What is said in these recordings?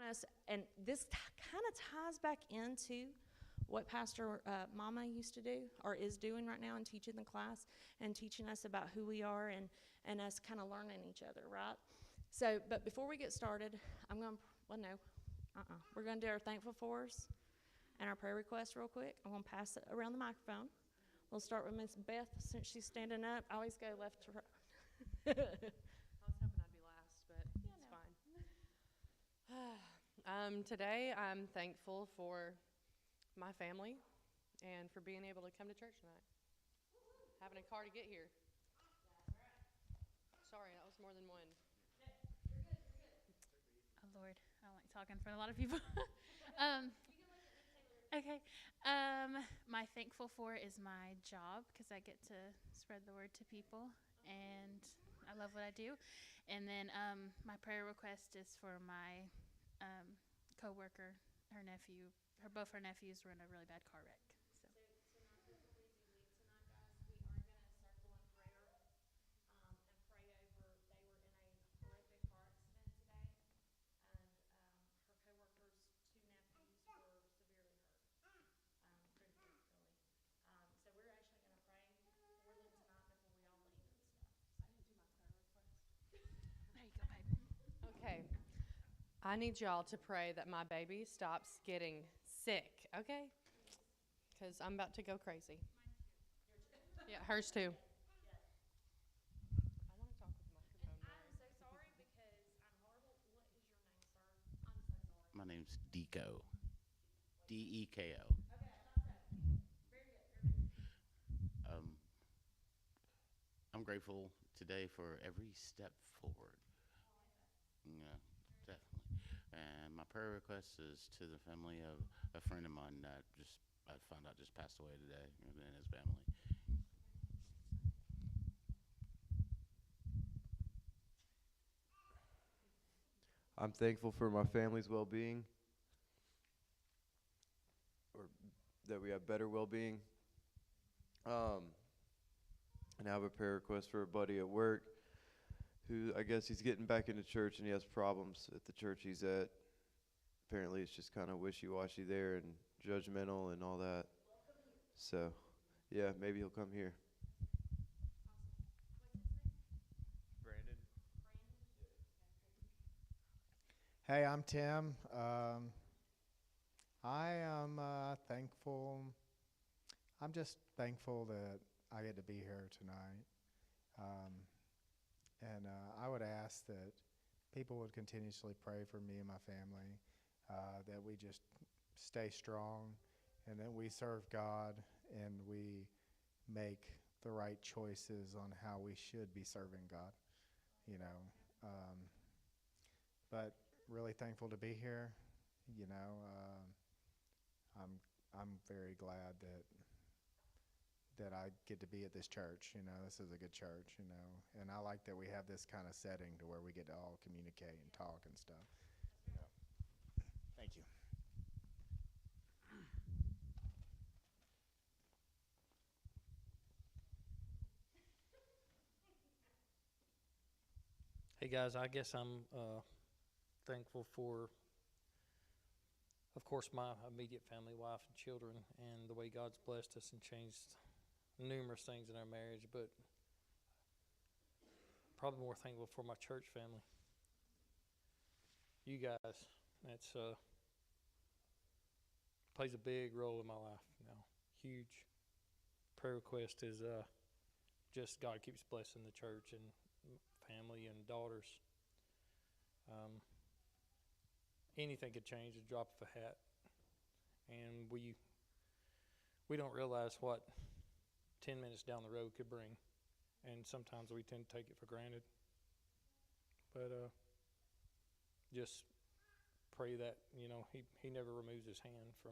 us, and this kind of ties back into what Pastor Mama used to do or is doing right now and teaching the class and teaching us about who we are and us kind of learning each other, right? So, but before we get started, we're going to do our thankful fors and our prayer requests real quick. I'm going to pass it around the microphone. We'll start with Miss Beth since she's standing up. I always go left to right. I was hoping I'd be last, but it's fine. Today, I'm thankful for my family and for being able to come to church tonight. Having a car to get here. Sorry, that was more than one. Oh, Lord. I don't like talking in front of a lot of people. Okay. My thankful for is my job because I get to spread the word to people, and I love what I do. And then my prayer request is for my coworker, both her nephews were in a really bad car wreck. So not just a lazy week tonight, guys. We are going to circle in prayer and pray over. They were in a horrific car accident today, and her coworker's two nephews were severely hurt, critically. So we're actually going to pray for them tonight before we all leave and stuff. I didn't do my prayer request. there you go, babe. Okay. I need y'all to pray that my baby stops getting sick, okay? Because I'm about to go crazy. Mine too. Yeah, hers too. I want to talk with the microphone. I'm so sorry because I'm horrible. What is your name, sir? I'm so sorry. My name's Deco. D-E-K-O. Okay, I thought so. Very good, very good. I'm grateful today for every step forward. Yeah, definitely. And my prayer request is to the family of a friend of mine that I found out just passed away today, and his family. I'm thankful for my family's well-being, or that we have better well-being. And I have a prayer request for a buddy at work who I guess he's getting back into church and he has problems at the church he's at. Apparently it's just kind of wishy-washy there and judgmental and all that. So, yeah, maybe he'll come here. Brandon. Hey, I'm Tim. I am thankful. I'm just thankful that I get to be here tonight. And I would ask that people would continuously pray for me and my family, that we just stay strong and that we serve God and we make the right choices on how we should be serving God, you know. But really thankful to be here. You know, I'm very glad that I get to be at this church. You know, this is a good church, you know, and I like that we have this kind of setting to where we get to all communicate and talk and stuff. You know. Thank you. Hey guys, I guess I'm thankful for, of course, my immediate family, wife and children, and the way God's blessed us and changed numerous things in our marriage, but probably more thankful for my church family. You guys, that's plays a big role in my life now. Huge. Prayer request is just God keeps blessing the church and family and daughters. Anything could change a drop of a hat, and we don't realize what 10 minutes down the road could bring, and sometimes we tend to take it for granted. But just pray that, you know, he never removes his hand from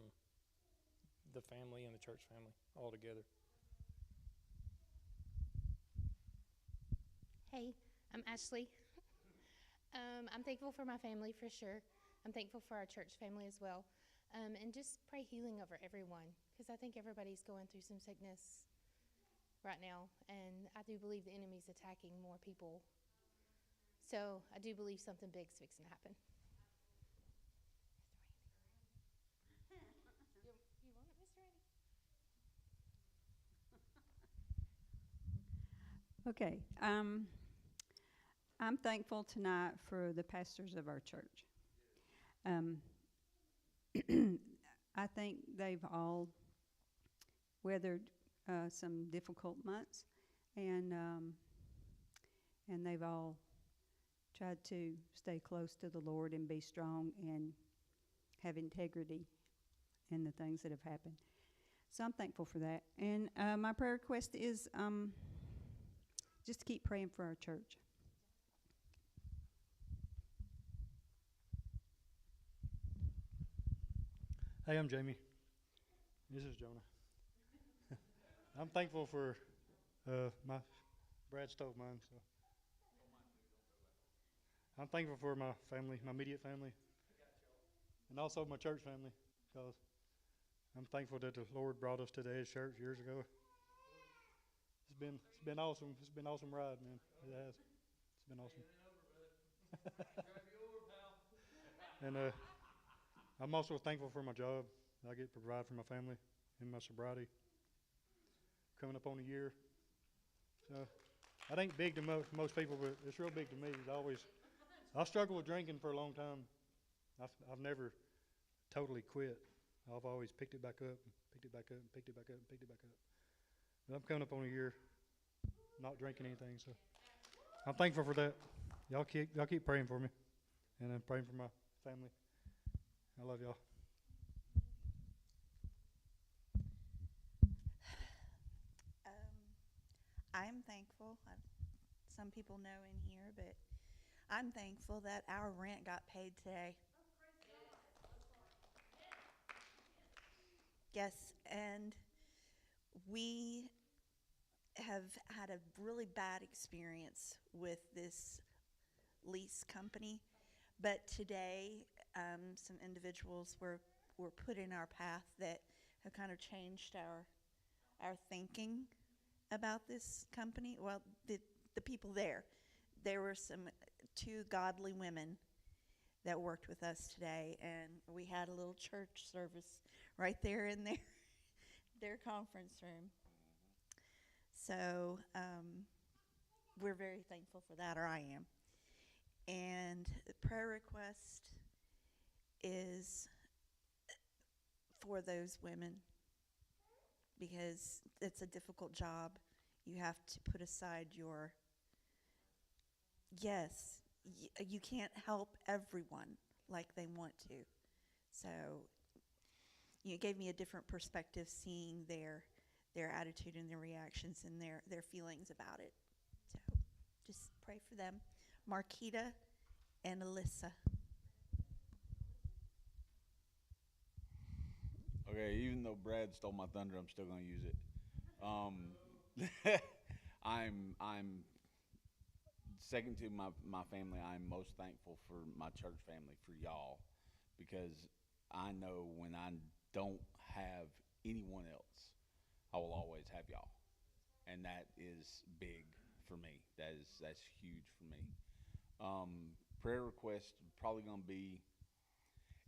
the family and the church family altogether. Hey, I'm Ashley. I'm thankful for my family for sure. I'm thankful for our church family as well. And just pray healing over everyone, because I think everybody's going through some sickness right now. And I do believe the enemy's attacking more people. So I do believe something big's fixing to happen. Okay, I'm thankful tonight for the pastors of our church. I think they've all weathered some difficult months, and they've all tried to stay close to the Lord and be strong and have integrity in the things that have happened. So I'm thankful for that. And my prayer request is just to keep praying for our church. Hey, I'm Jamie. This is Jonah. I'm thankful for my Brad stole mine, so I'm thankful for my family, my immediate family, and also my church family, because I'm thankful that the Lord brought us to the Edge Church years ago. It's been awesome. It's been an awesome ride, man. It has. It's been awesome. And I'm also thankful for my job. I get to provide for my family in my sobriety. Coming up on a year. So that ain't big to most people, but it's real big to me. I struggled with drinking for a long time. I've never totally quit. I've always picked it back up, and picked it back up, and picked it back up, and picked it back up. But I'm coming up on a year not drinking anything, so I'm thankful for that. Y'all keep praying for me, and I'm praying for my family. I love y'all. I'm thankful. Some people know in here, but I'm thankful that our rent got paid today. Yes, and we have had a really bad experience with this lease company, but today some individuals were put in our path that have kind of changed our thinking about this company. Well, the people there were two godly women that worked with us today, and we had a little church service right there in their conference room. So we're very thankful for that, or I am. And the prayer request is for those women, because it's a difficult job. You have to put aside you can't help everyone like they want to. So it gave me a different perspective seeing their attitude and their reactions and their feelings about it. So just pray for them. Marquita and Alyssa. Okay, even though Brad stole my thunder, I'm still gonna use it. I'm second to my family. I'm most thankful for my church family, for y'all, because I know when I don't have anyone else, I will always have y'all, and that is big for me. That's huge for me. Prayer request probably gonna be.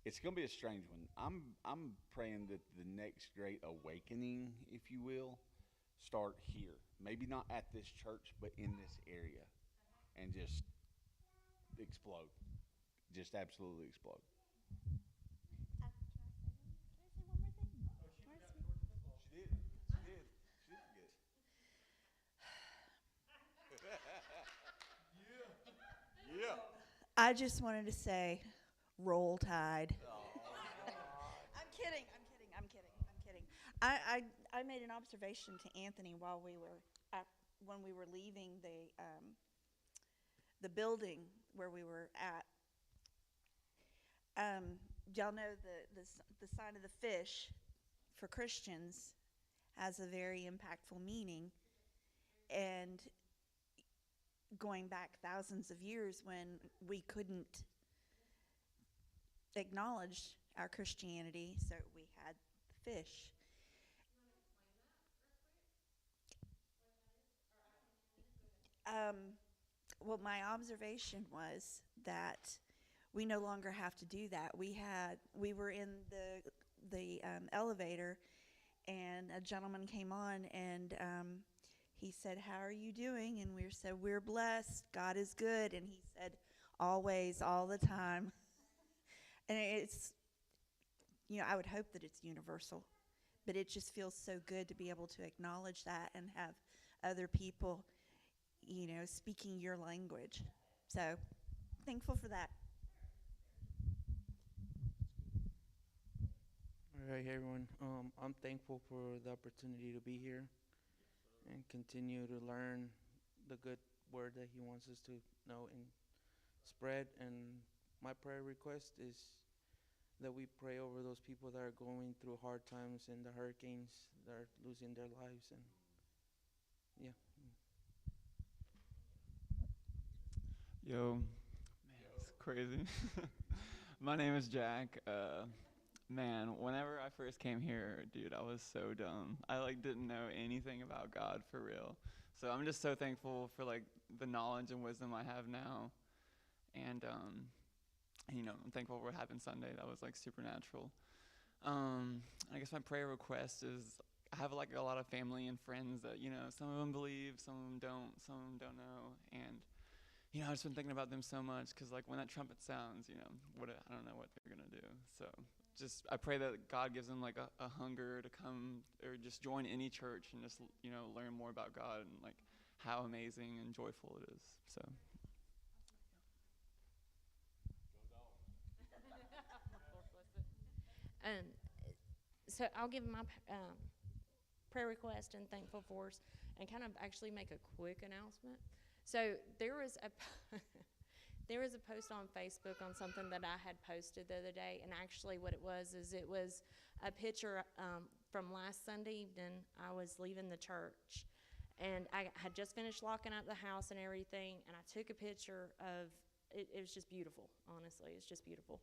It's gonna be a strange one. I'm praying that the next great awakening, if you will, start here. Maybe not at this church, but in this area, and just explode. Just absolutely explode. Can I say one more thing? She did. She did good. Yeah. I just wanted to say, roll Tide. I'm kidding. I made an observation to Anthony while when we were leaving the building where we were at. Y'all know the sign of the fish for Christians has a very impactful meaning, and going back thousands of years when we couldn't acknowledge our Christianity, so we had the fish. Well, my observation was that we no longer have to do that. We were in the elevator, and a gentleman came on, and he said, "How are you doing?" And we said, "We're blessed. God is good." And he said, "Always, all the time." And it's, I would hope that it's universal, but it just feels so good to be able to acknowledge that and have other people, speaking your language. So thankful for that. All right, hey everyone. I'm thankful for the opportunity to be here and continue to learn the good word that He wants us to know and spread. And my prayer request is that we pray over those people that are going through hard times and the hurricanes that are losing their lives. And yeah. Yo, man, it's crazy. My name is Jack. Man, whenever I first came here, dude, I was so dumb. I didn't know anything about God for real. So I'm just so thankful for the knowledge and wisdom I have now. And I'm thankful for what happened Sunday. That was supernatural. I guess my prayer request is I have a lot of family and friends that, some of them believe, some of them don't know. And I've just been thinking about them so much because, when that trumpet sounds, I don't know what they're going to do. So I pray that God gives them, a hunger to come or just join any church and just, learn more about God and, how amazing and joyful it is. So. So I'll give my prayer request and thankful force and kind of actually make a quick announcement. So there was a post on Facebook on something that I had posted the other day, and actually what it was a picture from last Sunday evening. I was leaving the church, and I had just finished locking up the house and everything, and I took a picture of it. It was just beautiful, honestly. It's just beautiful.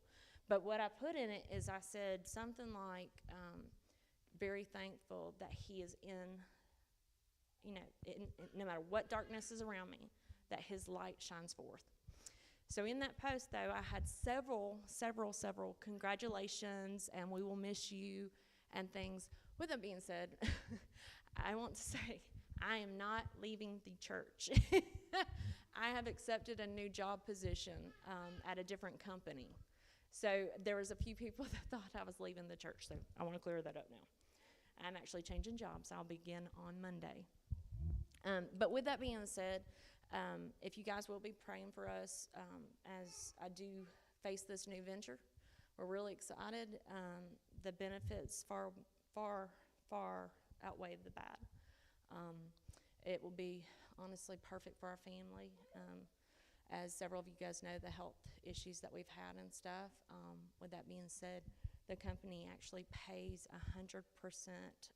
But what I put in it is I said something like, very thankful that He is in, no matter what darkness is around me, that His light shines forth. So in that post, though, I had several congratulations and we will miss you and things. With that being said, I want to say I am not leaving the church. I have accepted a new job position at a different company. So there was a few people that thought I was leaving the church, so I want to clear that up now. I'm actually changing jobs. I'll begin on Monday. But with that being said, if you guys will be praying for us as I do face this new venture, we're really excited. The benefits far outweigh the bad. It will be honestly perfect for our family. As several of you guys know, the health issues that we've had and stuff. With that being said, the company actually pays 100%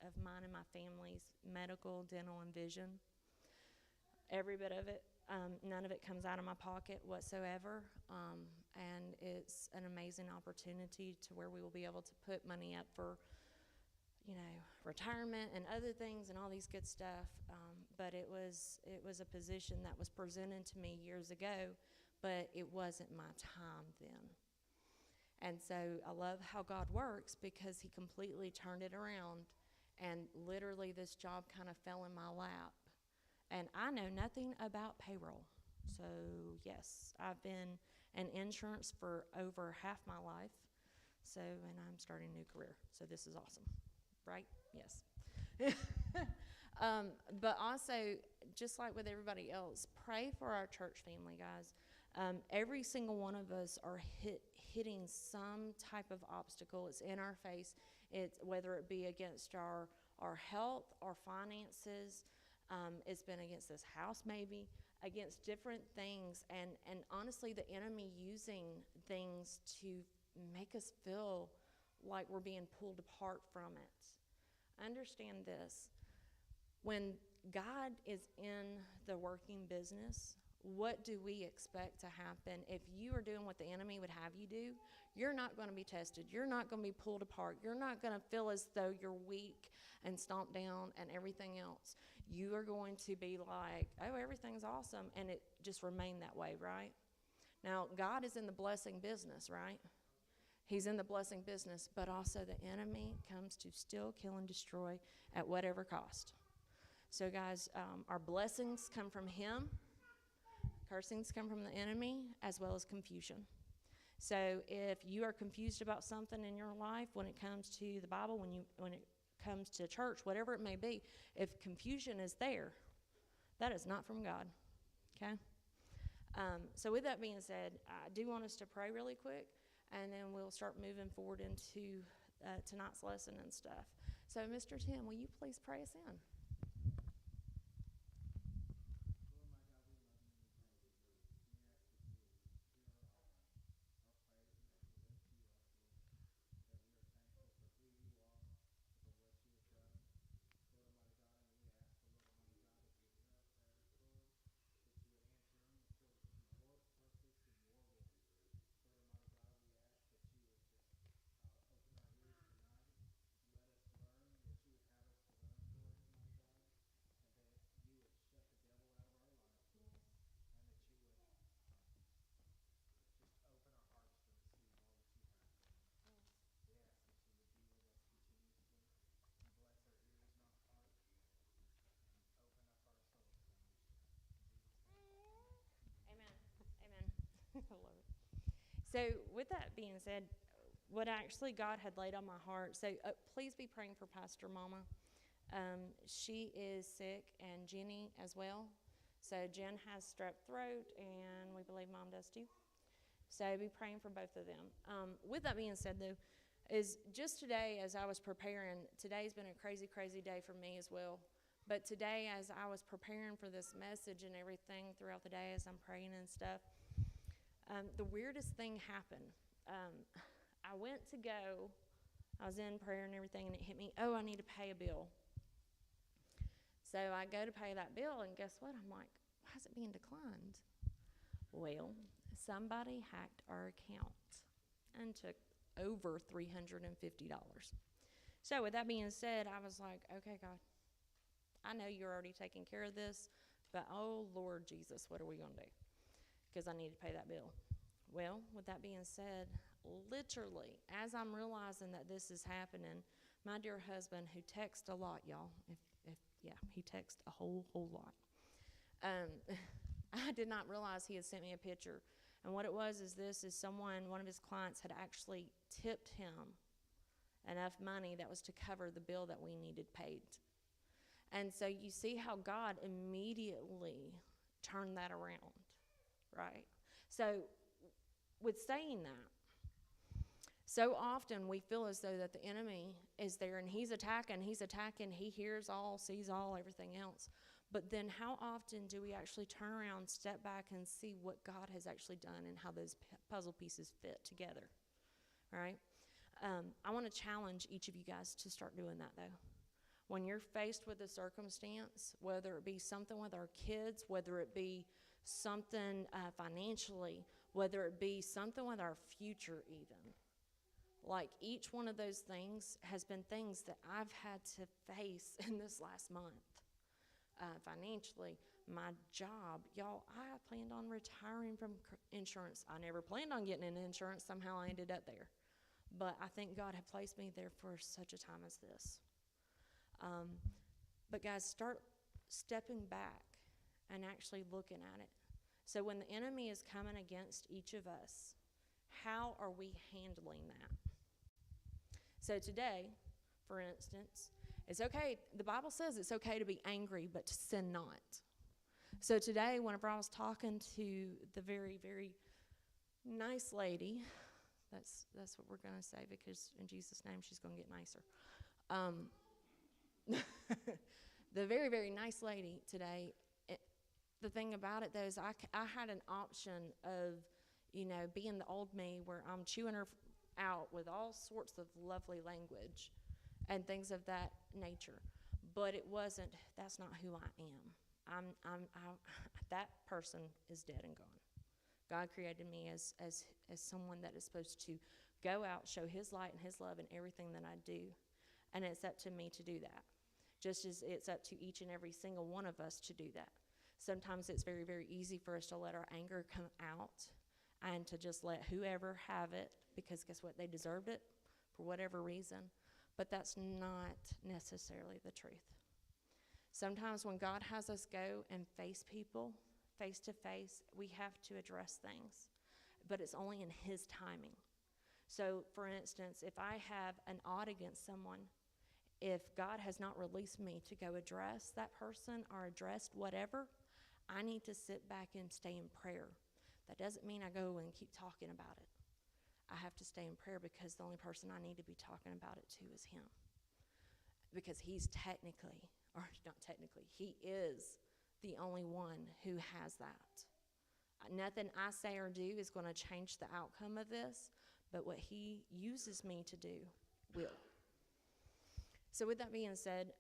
of mine and my family's medical, dental, and vision. Every bit of it. None of it comes out of my pocket whatsoever. And it's an amazing opportunity to where we will be able to put money up for, retirement and other things and all these good stuff. But it was a position that was presented to me years ago, but it wasn't my time then. And so I love how God works because He completely turned it around, and literally this job kind of fell in my lap. And I know nothing about payroll. So yes, I've been in insurance for over half my life. So, and I'm starting a new career. So this is awesome, right? Yes. But also, just like with everybody else, pray for our church family, guys. Every single one of us are hitting some type of obstacle. It's in our face. It's whether it be against our health, our finances. It's been against this house, maybe against different things, and honestly, the enemy using things to make us feel like we're being pulled apart from it. Understand this. When God is in the working business, what do we expect to happen? If you are doing what the enemy would have you do, you're not going to be tested. You're not going to be pulled apart. You're not going to feel as though you're weak and stomped down and everything else. You are going to be like, oh, everything's awesome, and it just remain that way, right? Now, God is in the blessing business, right? He's in the blessing business, but also the enemy comes to steal, kill, and destroy at whatever cost. So, guys, our blessings come from Him, cursings come from the enemy, as well as confusion. So, if you are confused about something in your life when it comes to the Bible, when it comes to church, whatever it may be, if confusion is there, that is not from God. Okay? So, with that being said, I do want us to pray really quick, and then we'll start moving forward into tonight's lesson and stuff. So, Mr. Tim, will you please pray us in? I love it. So, with that being said, what actually God had laid on my heart, so please be praying for Pastor Mama. She is sick, and Jenny as well. So, Jen has strep throat, and we believe Mom does too. So, be praying for both of them. With that being said, though, is just today as I was preparing, today's been a crazy, crazy day for me as well. But today, as I was preparing for this message and everything throughout the day as I'm praying and stuff, the weirdest thing happened. I went to go, I was in prayer and everything, and it hit me, oh, I need to pay a bill. So I go to pay that bill, and guess what? I'm like, why is it being declined? Well, somebody hacked our account and took over $350. So with that being said, I was like, okay, God, I know you're already taking care of this, but oh, Lord Jesus, what are we going to do? Because I need to pay that bill. Well, with that being said, literally, as I'm realizing that this is happening, my dear husband, who texts a lot, y'all, he texts a whole lot. I did not realize he had sent me a picture. And what it was is one of his clients had actually tipped him enough money that was to cover the bill that we needed paid. And so you see how God immediately turned that around, right? So with saying that, so often we feel as though that the enemy is there and he's attacking, he hears all, sees all, everything else. But then how often do we actually turn around, step back, and see what God has actually done and how those puzzle pieces fit together, right? I want to challenge each of you guys to start doing that, though. When you're faced with a circumstance, whether it be something with our kids, whether it be something financially, whether it be something with our future even, like each one of those things has been things that I've had to face in this last month. Financially, my job, y'all, I planned on retiring from insurance. I never planned on getting into insurance. Somehow I ended up there. But I think God had placed me there for such a time as this. But guys, start stepping back and actually looking at it. So when the enemy is coming against each of us, how are we handling that? So today, for instance, it's okay, the Bible says it's okay to be angry, but to sin not. So today, whenever I was talking to the very, very nice lady, that's what we're going to say, because in Jesus' name she's going to get nicer. The very, very nice lady today, the thing about it, though, is I had an option of, being the old me where I'm chewing her out with all sorts of lovely language and things of that nature. But it wasn't, that's not who I am. That person is dead and gone. God created me as someone that is supposed to go out, show His light and His love in everything that I do. And it's up to me to do that. Just as it's up to each and every single one of us to do that. Sometimes it's very, very easy for us to let our anger come out and to just let whoever have it, because guess what? They deserved it for whatever reason. But that's not necessarily the truth. Sometimes when God has us go and face people face to face, we have to address things, but it's only in His timing. So, for instance, if I have an odd against someone, if God has not released me to go address that person or address whatever, I need to sit back and stay in prayer. That doesn't mean I go and keep talking about it. I have to stay in prayer because the only person I need to be talking about it to is Him. Because He's technically, or not technically, He is the only one who has that. Nothing I say or do is going to change the outcome of this, but what He uses me to do will. So with that being said,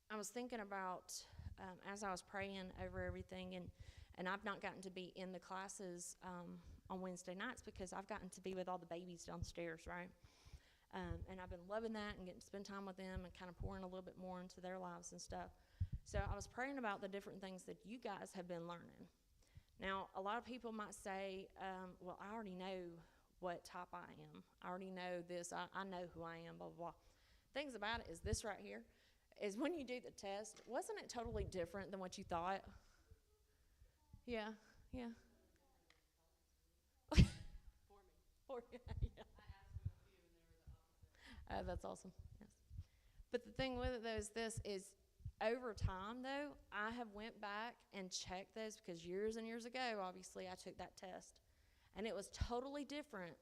I was thinking about, as I was praying over everything, and I've not gotten to be in the classes on Wednesday nights because I've gotten to be with all the babies downstairs, right? And I've been loving that and getting to spend time with them and kind of pouring a little bit more into their lives and stuff. So I was praying about the different things that you guys have been learning. Now, a lot of people might say, well, I already know what type I am. I already know this. I know who I am, blah, blah, blah. Things about it is this right here, is when you do the test, wasn't it totally different than what you thought? Yeah, yeah. For me. Yeah. That's awesome. Yes. But the thing with it, though, is this is over time, though, I have went back and checked those because years and years ago, obviously, I took that test. And it was totally different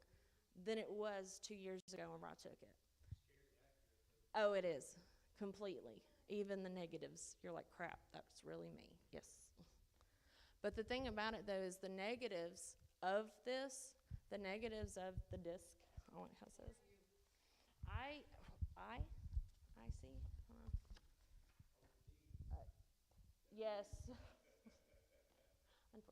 than it was 2 years ago when I took it. Oh, it is. Completely. Even the negatives. You're like, crap, that's really me. Yes. But the thing about it, though, is the negatives of this, the negatives of the disc, I want how it says. I see. Yes. Unfortunately, yes.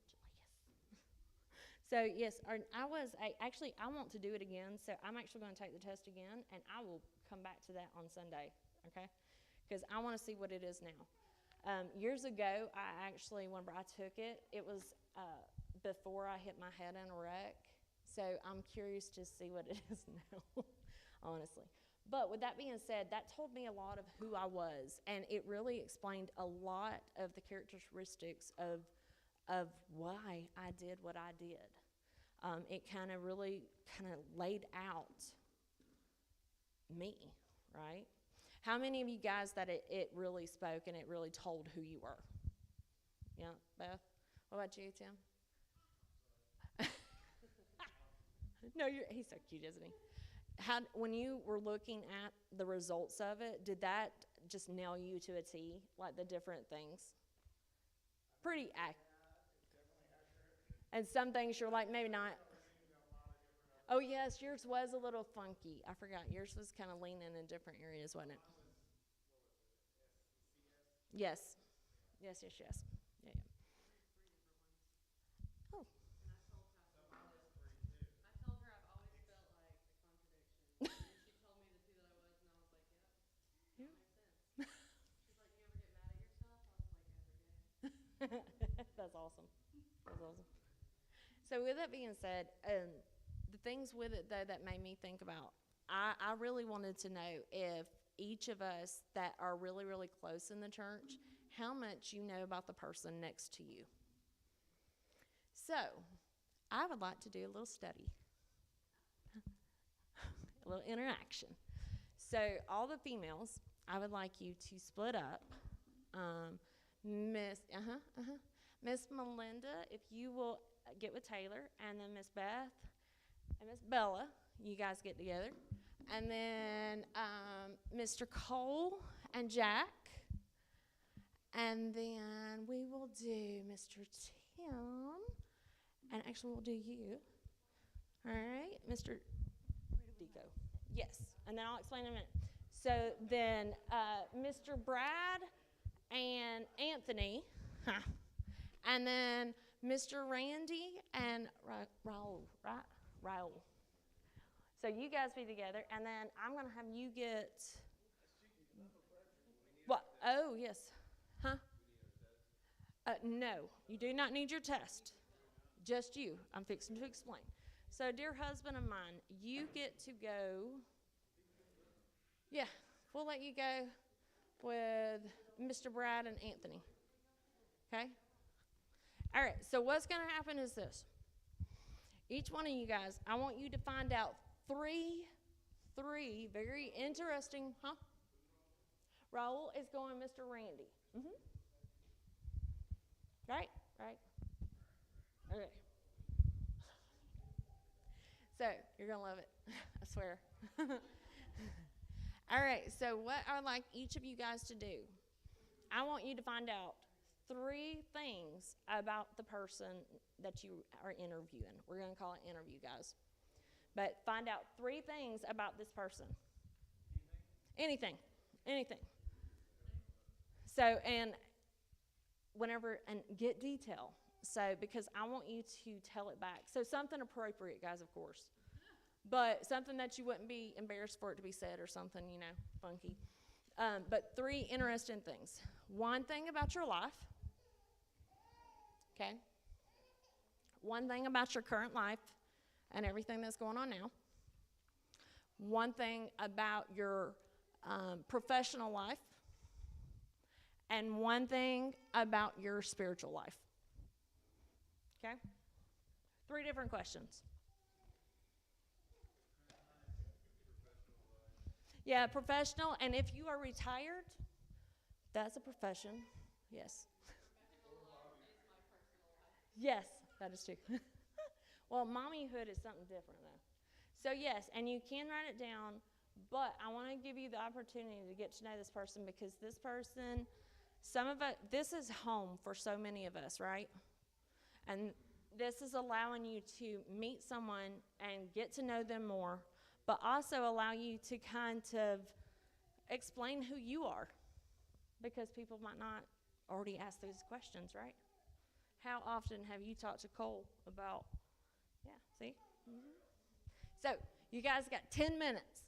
So, yes, I want to do it again. So, I'm actually going to take the test again, and I will come back to that on Sunday, okay? Because I want to see what it is now. Years ago, whenever I took it, it was before I hit my head in a wreck. So, I'm curious to see what it is now, honestly. But with that being said, that told me a lot of who I was, and it really explained a lot of the characteristics of why I did what I did. It kind of really laid out me, right? How many of you guys that it really spoke and it really told who you were? Yeah, Beth? What about you, Tim? No, he's so cute, isn't he? When you were looking at the results of it, did that just nail you to a T, like the different things? Pretty accurate. And some things you're like, maybe not. Oh, yes, yours was a little funky. I forgot. Yours was kind of leaning in different areas, wasn't it? Yes. Yes, yes, yes. Yeah, yeah. Oh. I told her I've always felt like a contradiction. And she told me the two that I was, and I was like, yep, that makes sense. She's like, you ever get mad at yourself? I was like, every day. That's awesome. That's awesome. So with that being said, the things with it, though, that made me think about, I really wanted to know if each of us that are really, really close in the church, how much you know about the person next to you. So I would like to do a little study, a little interaction. So all the females, I would like you to split up. Miss Melinda, if you will get with Taylor, and then Miss Beth and Miss Bella, you guys get together. And then Mr. Cole and Jack. And then we will do Mr. Tim. And actually, we'll do you. All right, Mr. Deco. Yes, and then I'll explain in a minute. So then Mr. Brad and Anthony. And then Mr. Randy and Raul, right? Raul. So you guys be together, and then I'm going to have you get. What? Oh, yes. Huh? No, you do not need your test. Just you. I'm fixing to explain. So, dear husband of mine, you get to go. Yeah, we'll let you go with Mr. Brad and Anthony. Okay? All right, so what's going to happen is this. Each one of you guys, I want you to find out three very interesting, Raul is going Mr. Randy. Right? Okay. So, you're going to love it. I swear. All right, so what I'd like each of you guys to do, I want you to find out 3 things about the person that you are interviewing. We're going to call it interview, guys. But find out 3 things about this person. Anything. So, and get detail. So, because I want you to tell it back. So, something appropriate, guys, of course. But something that you wouldn't be embarrassed for it to be said or something, funky. But 3 interesting things. 1 thing about your life. Okay? 1 thing about your current life and everything that's going on now. 1 thing about your professional life. And 1 thing about your spiritual life. Okay? 3 different questions. Yeah, professional. And if you are retired, that's a profession. Yes. Yes, that is true. Well, mommyhood is something different, though. So, yes, and you can write it down, but I want to give you the opportunity to get to know this person because this person, this is home for so many of us, right? And this is allowing you to meet someone and get to know them more, but also allow you to kind of explain who you are because people might not already ask those questions, right? How often have you talked to Cole about, see? So, you guys got 10 minutes.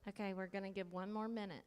Okay, we're going to give one more minute.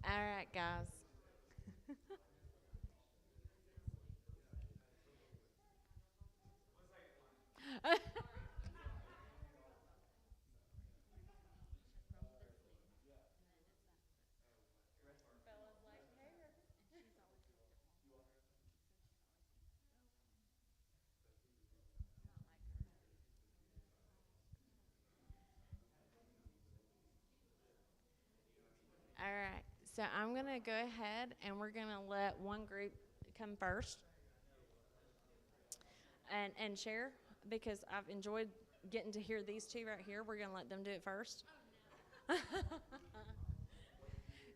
All right, guys. All right. So I'm going to go ahead and we're going to let one group come first and share because I've enjoyed getting to hear these two right here. We're going to let them do it first.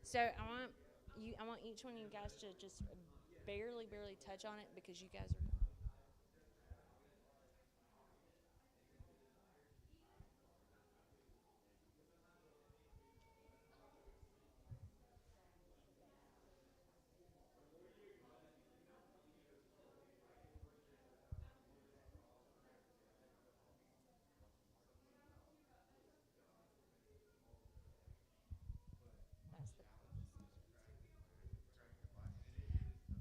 So I want each one of you guys to just barely touch on it because you guys are.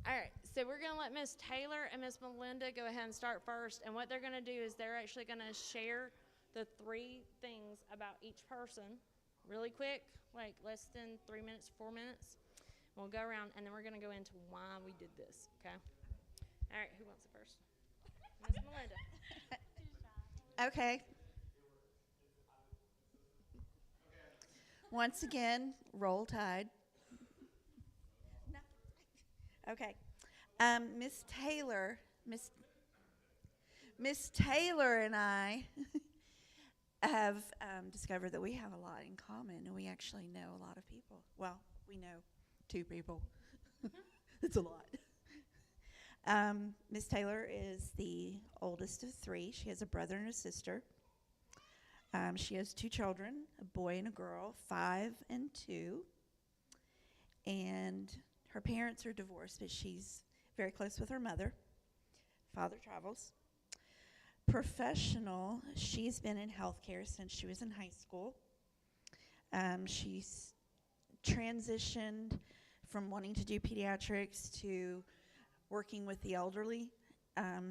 All right, so we're going to let Miss Taylor and Miss Melinda go ahead and start first. And what they're going to do is they're actually going to share the 3 things about each person really quick, like less than 3 minutes, 4 minutes. We'll go around, and then we're going to go into why we did this, okay? All right, who wants it first? Miss Melinda. Okay. Once again, roll tide. No. Okay. Miss Taylor and I have discovered that we have a lot in common, and we actually know a lot of people. Well, we know 2 people. It's a lot. Miss Taylor is the oldest of 3. She has a brother and a sister. She has 2 children, a boy and a girl, 5 and 2. And her parents are divorced, but she's very close with her mother. Father travels. Professional, she's been in healthcare since she was in high school. She's transitioned from wanting to do pediatrics to working with the elderly.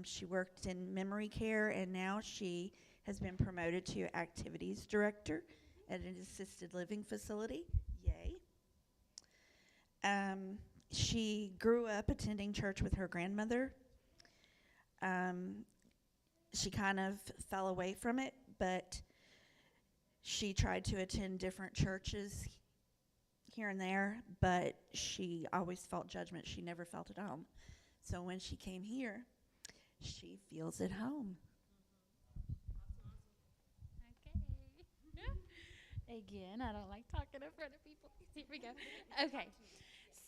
She worked in memory care, and now she has been promoted to activities director at an assisted living facility. Yay. she grew up attending church with her grandmother. She kind of fell away from it, but she tried to attend different churches here and there, but she always felt judgment. She never felt at home. So when she came here, she feels at home. Okay. Again, I don't like talking in front of people. Here we go. Okay.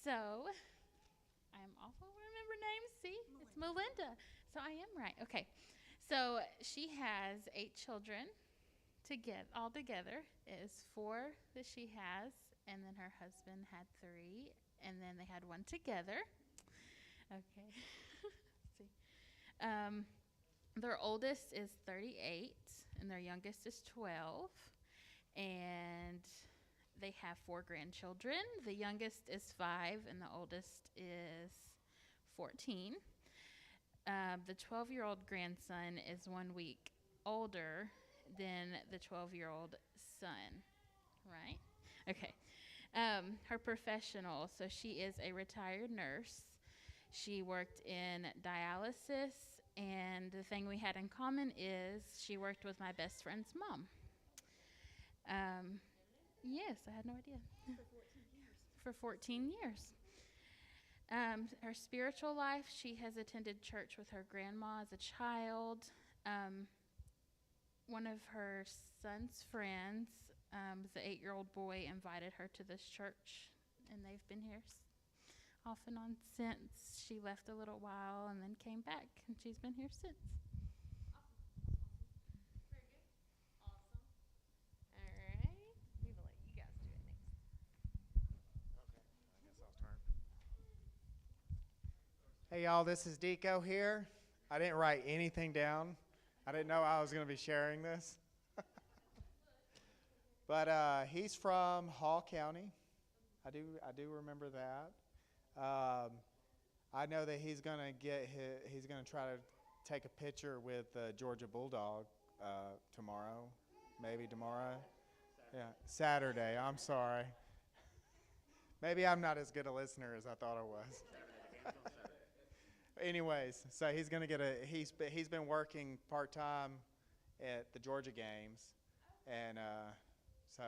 So, I'm awful to remember names. See? It's Melinda. So I am right. Okay. So she has 8 children all together. It is 4 that she has, and then her husband had 3, and then they had 1 together. Okay. See. Their oldest is 38, and their youngest is 12. And they have 4 grandchildren. The youngest is 5, and the oldest is 14. The 12-year-old grandson is 1 week older than the 12-year-old son, right? Okay. Her professional, so she is a retired nurse. She worked in dialysis, and the thing we had in common is she worked with my best friend's mom. Yes, I had no idea. For 14 years. Her spiritual life, she has attended church with her grandma as a child. One of her son's friends, the 8-year-old boy, invited her to this church, and they've been here off and on since. She left a little while and then came back, and she's been here since. Hey y'all, this is Deco here. I didn't write anything down. I didn't know I was going to be sharing this. But he's from Hall County. I do remember that. I know that he's going to try to take a picture with Georgia Bulldog tomorrow. Maybe tomorrow. Yeah, Saturday. I'm sorry. Maybe I'm not as good a listener as I thought I was. Anyways, so he's gonna get he's been working part-time at the Georgia games, and so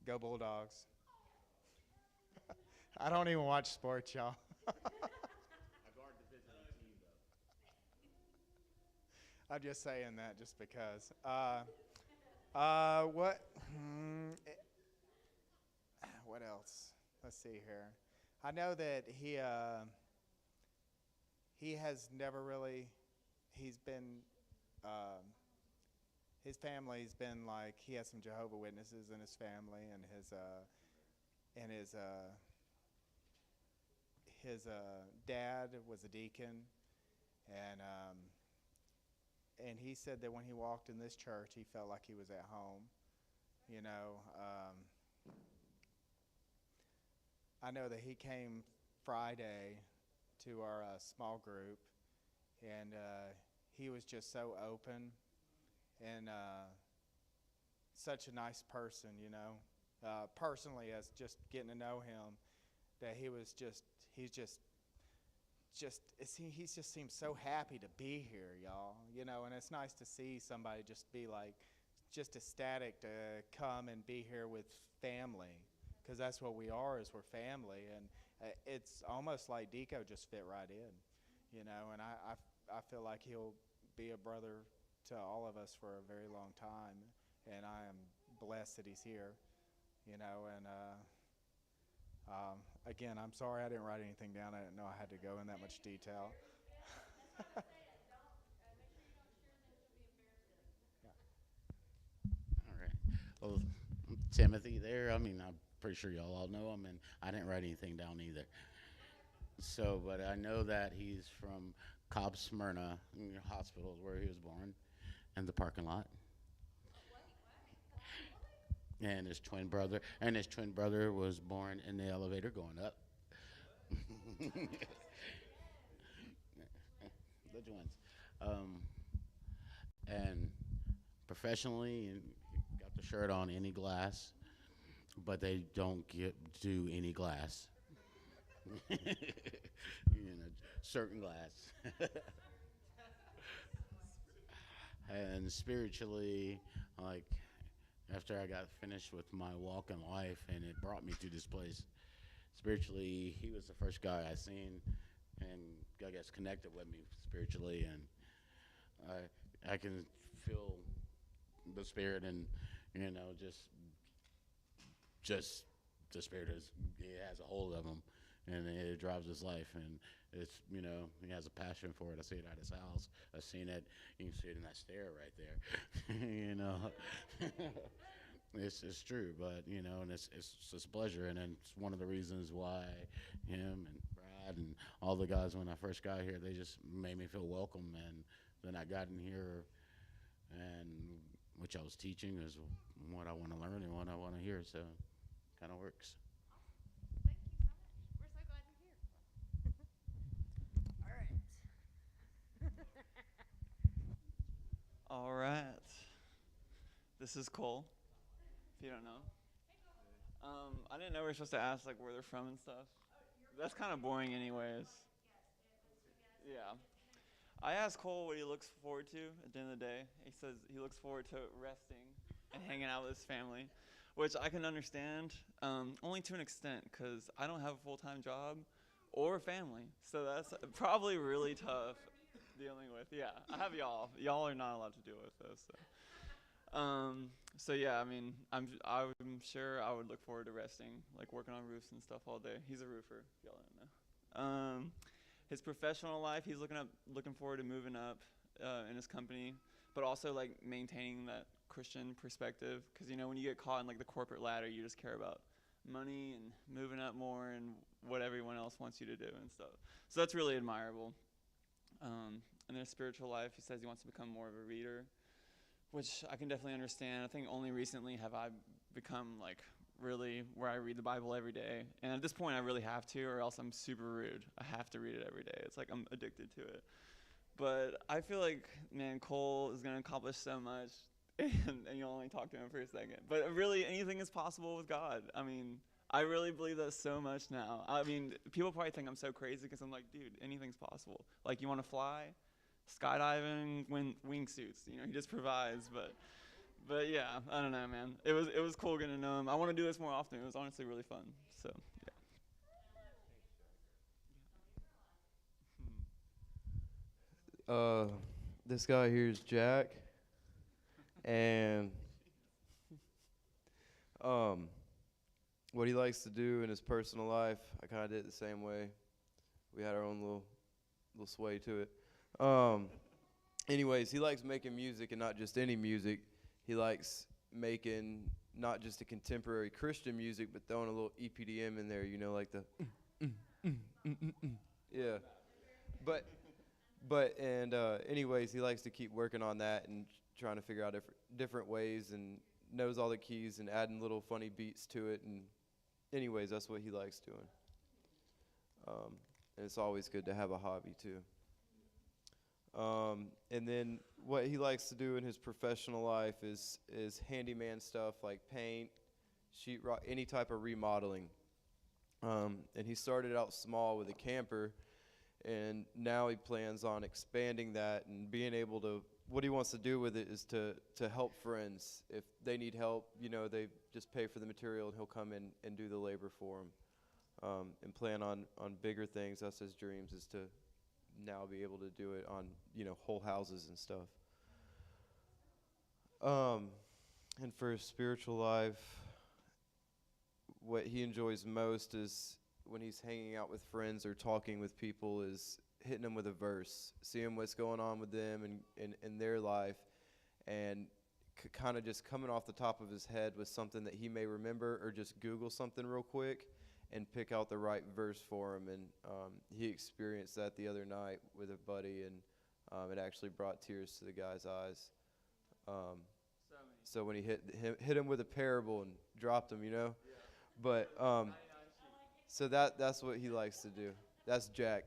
go Bulldogs. I don't even watch sports, y'all. I'm just saying that just because. What else? Let's see here. I know that he has never really, he's been, his family's been like, he has some Jehovah Witnesses in his family, and his dad was a deacon, and he said that when he walked in this church, he felt like he was at home, you know. I know that he came Friday to our small group, and he was just so open and such a nice person, you know. Personally, as just getting to know him, that he just seems so happy to be here, y'all, you know. And it's nice to see somebody just be like, just ecstatic to come and be here with family, because that's what we are, is we're family. And it's almost like Deco just fit right in, you know, and I feel like he'll be a brother to all of us for a very long time, and I am blessed that he's here, you know. And again, I'm sorry I didn't write anything down. I didn't know I had to go in that much detail. All right. Well, Timothy there, I mean, I'm pretty sure y'all all know him, and I didn't write anything down either. So, but I know that he's from Cobb Smyrna Hospital, where he was born, in the parking lot. And his twin brother was born in the elevator going up. The twins. And professionally, and got the shirt on, any glass, but they don't do any glass. in a certain glass. And spiritually, like after I got finished with my walk in life and it brought me to this place, spiritually, he was the first guy I seen and I guess connected with me spiritually, and I can feel the spirit, and just the spirit has a hold of him, and it drives his life, and it's he has a passion for it. I see it at his house. I've seen it. You can see it in that stare right there. It's true, but and it's a pleasure, and it's one of the reasons why him and Brad and all the guys when I first got here, they just made me feel welcome, and then I got in here, and which I was teaching is what I want to learn and what I want to hear, so kind of works. Thank you so much. We're so glad you're here. All right. All right. This is Cole, if you don't know. I didn't know we were supposed to ask like where they're from and stuff. That's kind of boring anyways. Yeah. I asked Cole what he looks forward to at the end of the day. He says he looks forward to resting and hanging out with his family, which I can understand, only to an extent, because I don't have a full-time job or a family. So that's probably really tough dealing with. Yeah, I have y'all. Y'all are not allowed to deal with this. So yeah, I mean, I'm sure I would look forward to resting, like working on roofs and stuff all day. He's a roofer, if y'all don't know. His professional life, he's looking forward to moving up in his company, but also like maintaining that Christian perspective, because when you get caught in like the corporate ladder, you just care about money and moving up more and what everyone else wants you to do and stuff. So that's really admirable. In his spiritual life, he says he wants to become more of a reader, which I can definitely understand. I think only recently have I become like really where I read the Bible every day. And at this point I really have to, or else I'm super rude. I have to read it every day. It's like I'm addicted to it. But I feel like, man, Cole is going to accomplish so much, and you'll only talk to him for a second. But really, anything is possible with God. I mean, I really believe that so much now. I mean, people probably think I'm so crazy because I'm like, dude, anything's possible. Like, you want to fly? Skydiving, wingsuits. He just provides. But yeah, I don't know, man. It was cool getting to know him. I want to do this more often. It was honestly really fun. So yeah. This guy here is Jack, and what he likes to do in his personal life, I kind of did it the same way. We had our own little sway to it. Anyways, he likes making music, and not just any music. He likes making not just a contemporary Christian music, but throwing a little EPDM in there, like the yeah. But anyways, he likes to keep working on that and trying to figure out different ways, and knows all the keys and adding little funny beats to it. And anyways, that's what he likes doing. And it's always good to have a hobby too. And then what he likes to do in his professional life is handyman stuff like paint, sheetrock, any type of remodeling. And he started out small with a camper, and now he plans on expanding that and being able to, what he wants to do with it is to help friends. If they need help, they just pay for the material, and he'll come in and do the labor for them. And plan on bigger things. That's his dreams, is to now be able to do it on, whole houses and stuff. And for his spiritual life, what he enjoys most is when he's hanging out with friends or talking with people is hitting them with a verse, seeing what's going on with them and in their life, and kind of just coming off the top of his head with something that he may remember, or just Google something real quick and pick out the right verse for him. And he experienced that the other night with a buddy, and it actually brought tears to the guy's eyes. So when he hit him with a parable and dropped him, Yeah. But so that's what he likes to do. That's Jack.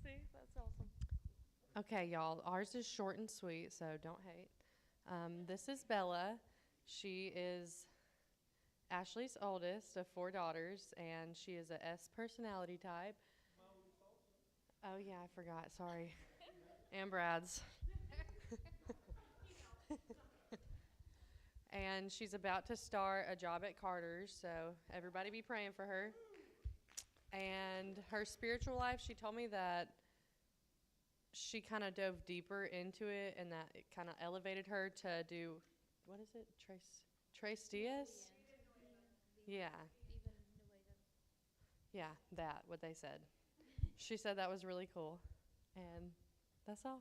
See, that's awesome. Okay, y'all, ours is short and sweet, so don't hate. This is Bella. She is Ashley's oldest of 4 daughters, and she is a S personality type. Oh, yeah, I forgot. Sorry. And Brad's. And she's about to start a job at Carter's, so everybody be praying for her. And her spiritual life, she told me that she kind of dove deeper into it and that it kind of elevated her to do, what is it? Trace Diaz? Yeah. Yeah, that, what they said. She said that was really cool. And that's all.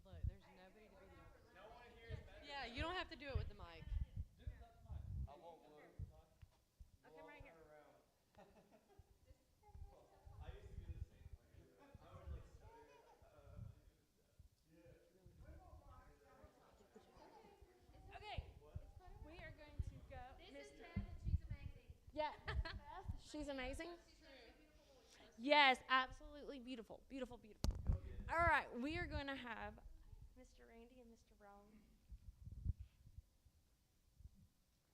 Look, there's nobody to be nervous. Yeah, you don't have to do it with the mic. Okay, right here. Okay, we are going to go. Yeah. She's amazing. Yes, absolutely beautiful. Beautiful, beautiful. All right, we are going to have Mr. Randy and Mr. Rowan.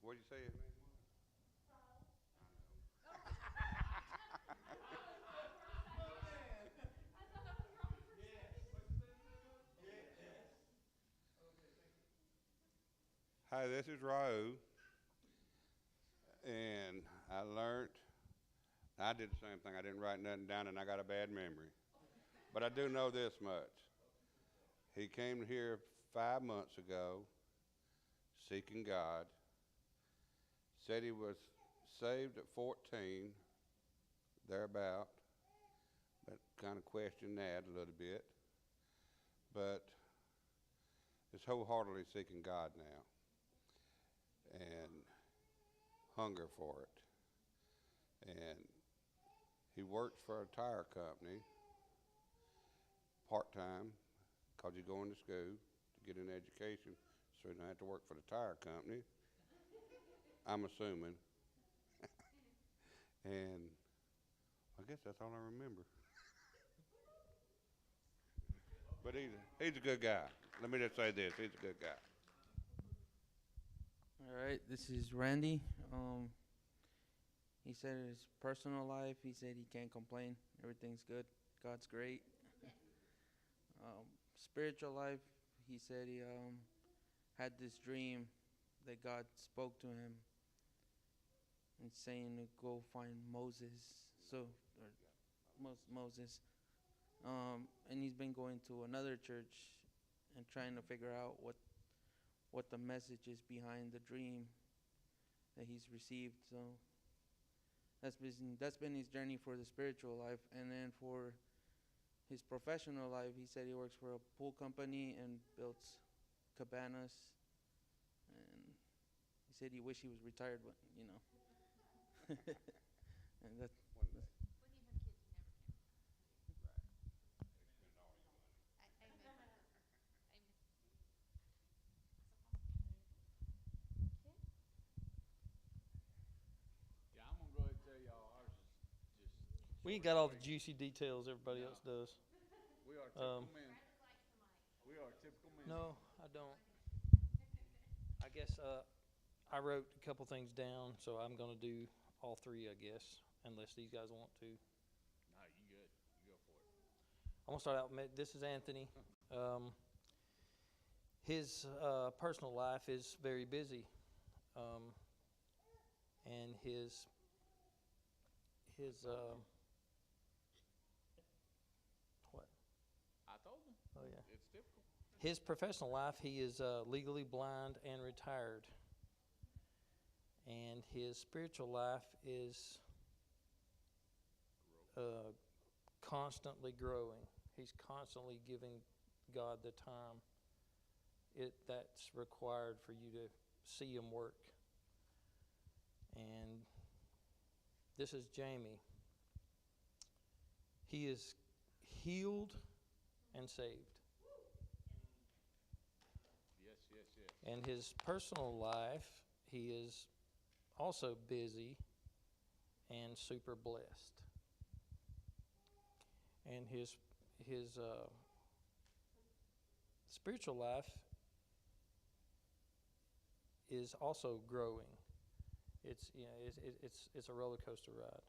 What did you say his name was? Hi, this is Raul, and I did the same thing. I didn't write nothing down, and I got a bad memory. But I do know this much. He came here 5 months ago, seeking God, said he was saved at 14, thereabout, but kind of questioned that a little bit. But is wholeheartedly seeking God now and hunger for it. And he works for a tire company part-time because he's going to school to get an education so he don't have to work for the tire company, I'm assuming. And I guess that's all I remember. But he's a good guy. Let me just say this, he's a good guy. All right, this is Randy. He said his personal life, he said he can't complain. Everything's good. God's great. Spiritual life, he said he had this dream that God spoke to him and saying to go find Moses. Moses. And he's been going to another church and trying to figure out what the message is behind the dream that he's received. So that's been his journey for the spiritual life. And then for his professional life, he said he works for a pool company and builds cabanas. And he said he wished he was retired, but you know. And that. Yeah, I'm gonna go ahead and tell y'all ours is just. We ain't got all the juicy details everybody else does. We are typical men. We are typical men. No, I don't. I guess I wrote a couple things down, so I'm gonna do all 3, I guess, unless these guys want to. No, you good. You go for it. I'm gonna start out. This is Anthony. His personal life is very busy, and his what? I told him. Oh yeah. It's typical. His professional life, he is legally blind and retired, and his spiritual life is constantly growing. He's constantly giving God the time that's required for you to see him work. And this is Jamie. He is healed and saved. In his personal life, he is also busy and super blessed. And his spiritual life is also growing. It's it's a roller coaster ride.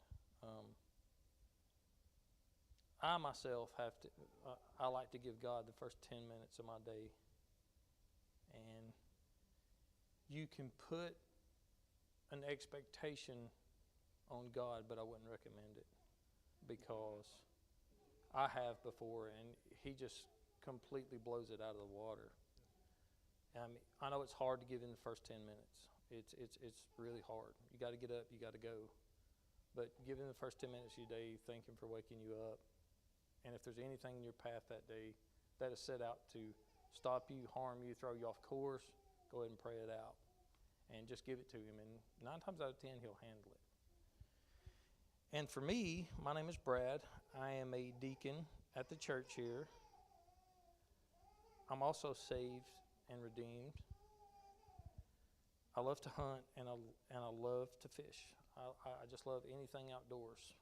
I myself have to. I like to give God the first 10 minutes of my day, and you can put an expectation on God, but I wouldn't recommend it, because I have before, and He just completely blows it out of the water. I know it's hard to give in the first 10 minutes. It's really hard. You got to get up, you got to go. But give him the first 10 minutes of your day, thank him for waking you up. And if there's anything in your path that day that is set out to stop you, harm you, throw you off course, go ahead and pray it out. And just give it to him. And 9 times out of 10, he'll handle it. And for me, my name is Brad. I am a deacon at the church here. I'm also saved and redeemed. I love to hunt, and I love to fish. I just love anything outdoors.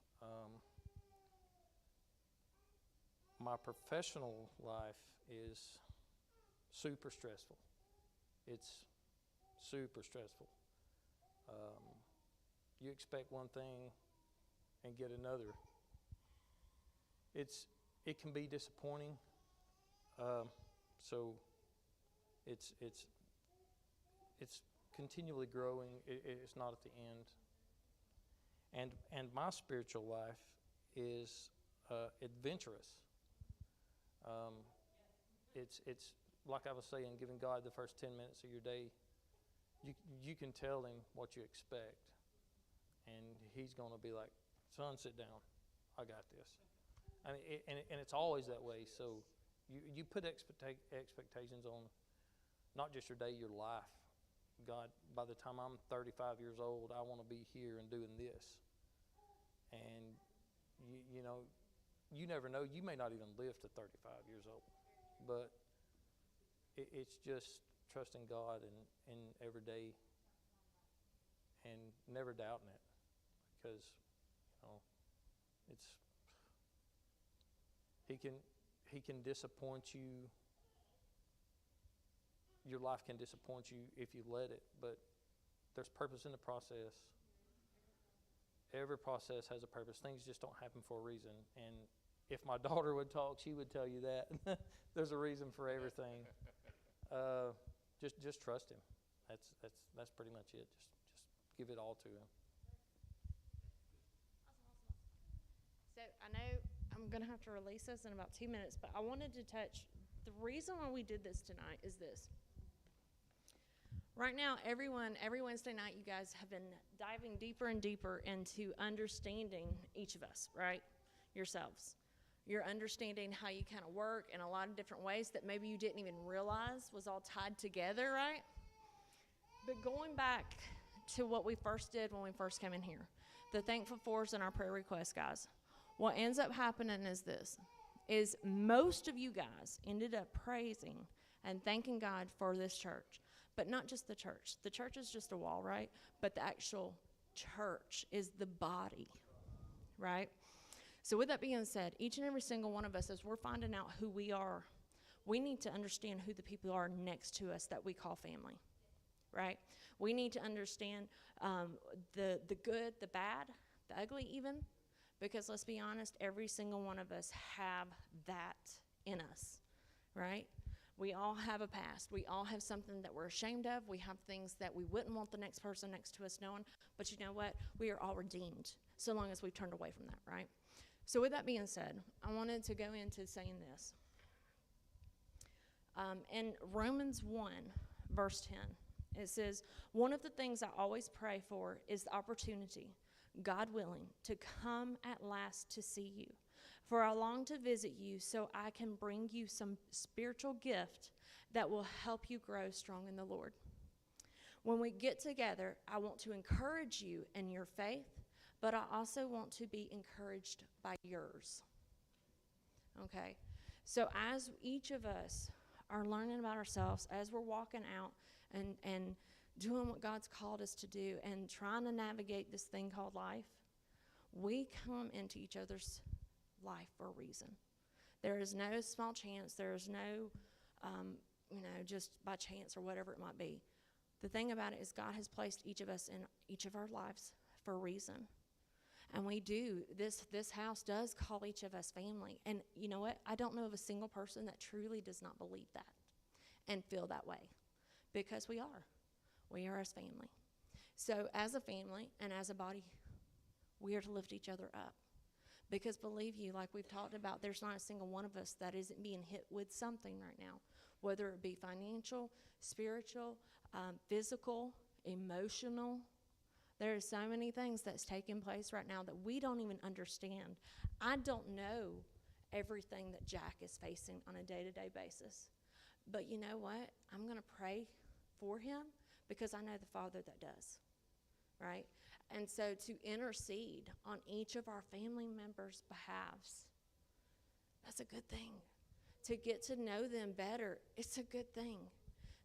My professional life is super stressful. It's super stressful. You expect one thing and get another. It can be disappointing. So it's continually growing. It's not at the end. And my spiritual life is adventurous. It's like I was saying, giving God the first 10 minutes of your day. You can tell him what you expect, and he's going to be like, "Son, sit down. I got this." And it's always that way. So you put expectations on not just your day, your life. God, by the time I'm 35 years old, I want to be here and doing this. And you know, you never know. You may not even live to 35 years old, but it's just trusting God in every day and never doubting it, because it's he can disappoint you. Your life can disappoint you if you let it, but there's purpose in the process. Every process has a purpose. Things just don't happen for a reason. And if my daughter would talk, she would tell you that. There's a reason for everything. Just trust him. That's pretty much it. Just give it all to him. So I know I'm going to have to release this in about 2 minutes, but I wanted to touch, the reason why we did this tonight is this. Right now, every Wednesday night, you guys have been diving deeper and deeper into understanding each of us, right? Yourselves. You're understanding how you kind of work in a lot of different ways that maybe you didn't even realize was all tied together, right? But going back to what we first did when we first came in here, the thankful fours and our prayer requests, guys, what ends up happening is this, is most of you guys ended up praising and thanking God for this church. But not just the church. The church is just a wall, right? But the actual church is the body, right? So with that being said, each and every single one of us, as we're finding out who we are, we need to understand who the people are next to us that we call family, right? We need to understand the good, the bad, the ugly even, because let's be honest, every single one of us have that in us, right? We all have a past. We all have something that we're ashamed of. We have things that we wouldn't want the next person next to us knowing. But you know what? We are all redeemed so long as we've turned away from that, right? So with that being said, I wanted to go into saying this. In Romans 1, verse 10, it says, "One of the things I always pray for is the opportunity, God willing, to come at last to see you. For I long to visit you so I can bring you some spiritual gift that will help you grow strong in the Lord. When we get together, I want to encourage you in your faith, but I also want to be encouraged by yours." Okay? So as each of us are learning about ourselves, as we're walking out and doing what God's called us to do and trying to navigate this thing called life, we come into each other's life for a reason. There is no small chance. There is no, just by chance or whatever it might be. The thing about it is God has placed each of us in each of our lives for a reason. And we do. This house does call each of us family. And you know what? I don't know of a single person that truly does not believe that and feel that way, because we are. We are as family. So as a family and as a body, we are to lift each other up. Because believe you, like we've talked about, there's not a single one of us that isn't being hit with something right now, whether it be financial, spiritual, physical, emotional. There are so many things that's taking place right now that we don't even understand. I don't know everything that Jack is facing on a day-to-day basis. But you know what? I'm going to pray for him because I know the Father that does, right? And so to intercede on each of our family members' behalves, that's a good thing. To get to know them better, it's a good thing.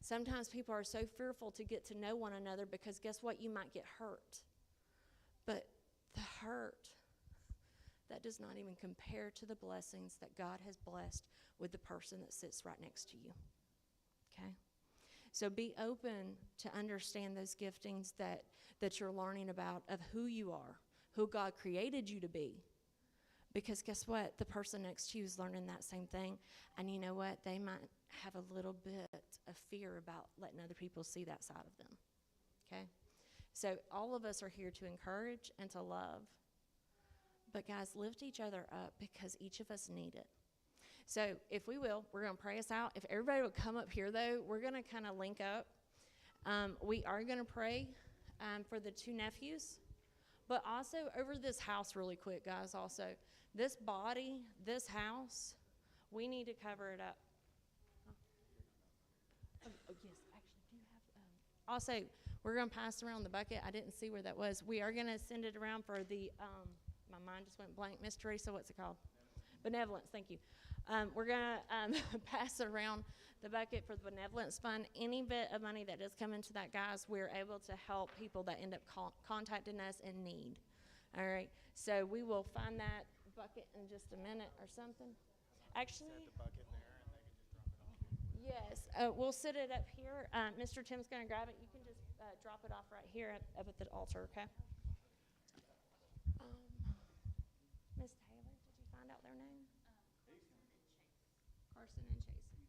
Sometimes people are so fearful to get to know one another because guess what? You might get hurt. But the hurt, that does not even compare to the blessings that God has blessed with the person that sits right next to you. Okay? So be open to understand those giftings that you're learning about of who you are, who God created you to be. Because guess what? The person next to you is learning that same thing. And you know what? They might have a little bit of fear about letting other people see that side of them. Okay? So all of us are here to encourage and to love. But guys, lift each other up because each of us need it. So if we will, we're going to pray us out. If everybody would come up here, though, we're going to kind of link up. We are going to pray for the two nephews. But also over this house really quick, guys, also. This body, this house, we need to cover it up. Oh, yes, actually, do you have... Also, we're going to pass around the bucket. I didn't see where that was. We are going to send it around for the... my mind just went blank. Miss Teresa, what's it called? Benevolence, thank you. We're going to pass around the bucket for the benevolence fund. Any bit of money that does come into that, guys, we're able to help people that end up contacting us in need. All right, so we will find that bucket in just a minute or something. Actually, Set the bucket there and they can just drop it off. yes, we'll set it up here. Mr. Tim's going to grab it. You can just drop it off right here up at the altar, okay? Miss Taylor, did you find out their name? Carson and Chase.